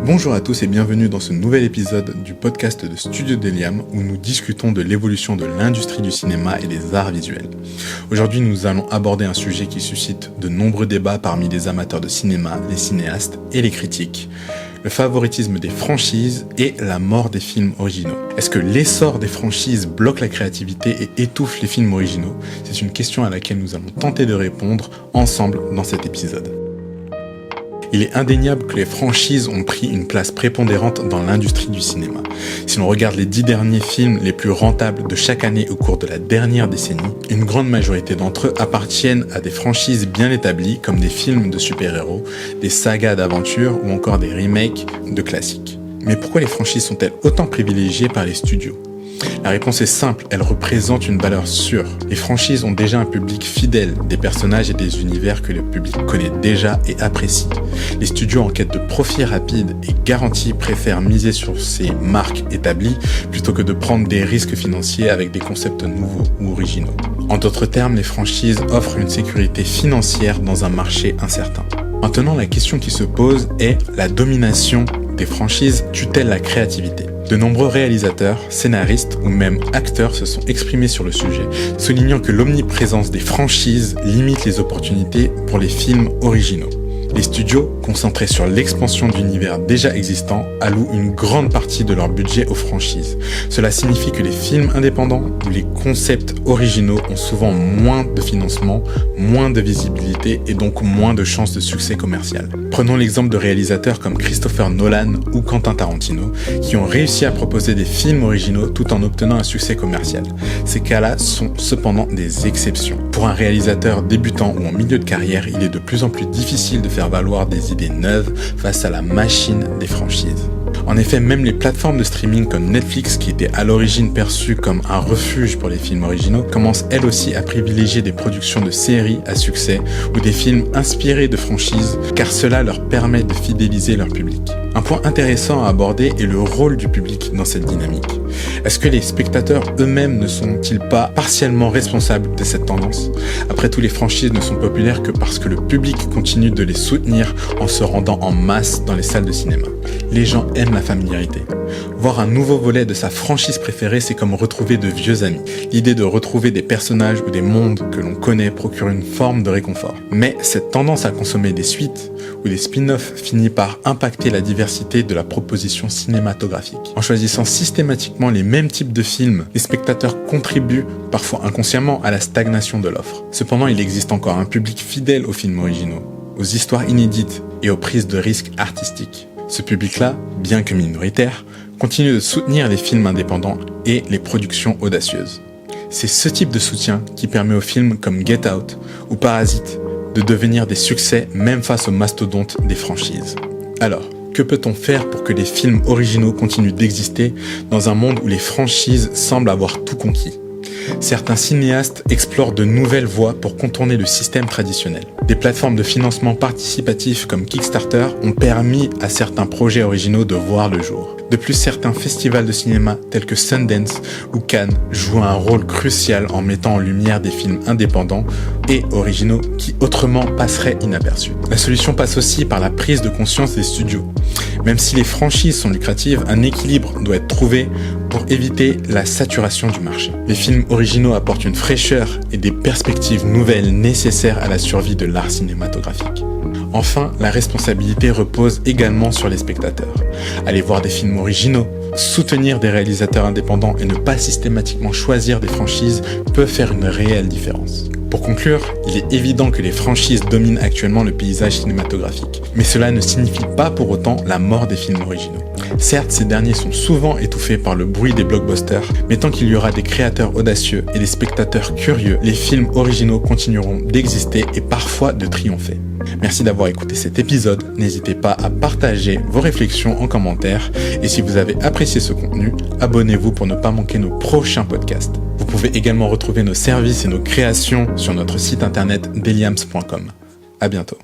Bonjour à tous et bienvenue dans ce nouvel épisode du podcast de Studio Deliam où nous discutons de l'évolution de l'industrie du cinéma et des arts visuels. Aujourd'hui, nous allons aborder un sujet qui suscite de nombreux débats parmi les amateurs de cinéma, les cinéastes et les critiques. Le favoritisme des franchises et la mort des films originaux. Est-ce que l'essor des franchises bloque la créativité et étouffe les films originaux ? C'est une question à laquelle nous allons tenter de répondre ensemble dans cet épisode. Il est indéniable que les franchises ont pris une place prépondérante dans l'industrie du cinéma. Si l'on regarde les 10 derniers films les plus rentables de chaque année au cours de la dernière décennie, une grande majorité d'entre eux appartiennent à des franchises bien établies comme des films de super-héros, des sagas d'aventure ou encore des remakes de classiques. Mais pourquoi les franchises sont-elles autant privilégiées par les studios ? La réponse est simple, elles représentent une valeur sûre. Les franchises ont déjà un public fidèle, des personnages et des univers que le public connaît déjà et apprécie. Les studios en quête de profit rapide et garanti préfèrent miser sur ces marques établies plutôt que de prendre des risques financiers avec des concepts nouveaux ou originaux. En d'autres termes, les franchises offrent une sécurité financière dans un marché incertain. Maintenant, la question qui se pose est la domination des franchises tue-t-elle la créativité ? De nombreux réalisateurs, scénaristes ou même acteurs se sont exprimés sur le sujet, soulignant que l'omniprésence des franchises limite les opportunités pour les films originaux. Les studios, concentrés sur l'expansion d'univers déjà existants, allouent une grande partie de leur budget aux franchises. Cela signifie que les films indépendants ou les concepts originaux ont souvent moins de financement, moins de visibilité et donc moins de chances de succès commercial. Prenons l'exemple de réalisateurs comme Christopher Nolan ou Quentin Tarantino, qui ont réussi à proposer des films originaux tout en obtenant un succès commercial. Ces cas-là sont cependant des exceptions. Pour un réalisateur débutant ou en milieu de carrière, il est de plus en plus difficile de faire valoir des idées neuves face à la machine des franchises. En effet, même les plateformes de streaming comme Netflix, qui étaient à l'origine perçues comme un refuge pour les films originaux, commencent elles aussi à privilégier des productions de séries à succès ou des films inspirés de franchises, car cela leur permet de fidéliser leur public. Un point intéressant à aborder est le rôle du public dans cette dynamique. Est-ce que les spectateurs eux-mêmes ne sont-ils pas partiellement responsables de cette tendance ? Après tout, les franchises ne sont populaires que parce que le public continue de les soutenir en se rendant en masse dans les salles de cinéma. Les gens aiment la familiarité. Voir un nouveau volet de sa franchise préférée, c'est comme retrouver de vieux amis. L'idée de retrouver des personnages ou des mondes que l'on connaît procure une forme de réconfort. Mais cette tendance à consommer des suites ou des spin-offs finit par impacter la diversité de la proposition cinématographique. En choisissant systématiquement les mêmes types de films, les spectateurs contribuent, parfois inconsciemment, à la stagnation de l'offre. Cependant, il existe encore un public fidèle aux films originaux, aux histoires inédites et aux prises de risques artistiques. Ce public-là, bien que minoritaire, continue de soutenir les films indépendants et les productions audacieuses. C'est ce type de soutien qui permet aux films comme Get Out ou Parasite de devenir des succès même face aux mastodontes des franchises. Alors, que peut-on faire pour que les films originaux continuent d'exister dans un monde où les franchises semblent avoir tout conquis ? Certains cinéastes explorent de nouvelles voies pour contourner le système traditionnel. Des plateformes de financement participatif comme Kickstarter ont permis à certains projets originaux de voir le jour. De plus, certains festivals de cinéma tels que Sundance ou Cannes jouent un rôle crucial en mettant en lumière des films indépendants et originaux qui autrement passeraient inaperçus. La solution passe aussi par la prise de conscience des studios. Même si les franchises sont lucratives, un équilibre doit être trouvé pour éviter la saturation du marché. Les films originaux apportent une fraîcheur et des perspectives nouvelles nécessaires à la survie de l'art cinématographique. Enfin, la responsabilité repose également sur les spectateurs. Aller voir des films originaux, soutenir des réalisateurs indépendants et ne pas systématiquement choisir des franchises peut faire une réelle différence. Pour conclure, il est évident que les franchises dominent actuellement le paysage cinématographique. Mais cela ne signifie pas pour autant la mort des films originaux. Certes, ces derniers sont souvent étouffés par le bruit des blockbusters, mais tant qu'il y aura des créateurs audacieux et des spectateurs curieux, les films originaux continueront d'exister et parfois de triompher. Merci d'avoir écouté cet épisode, n'hésitez pas à partager vos réflexions en commentaire et si vous avez apprécié ce contenu, abonnez-vous pour ne pas manquer nos prochains podcasts. Vous pouvez également retrouver nos services et nos créations sur notre site internet deliams.com. À bientôt.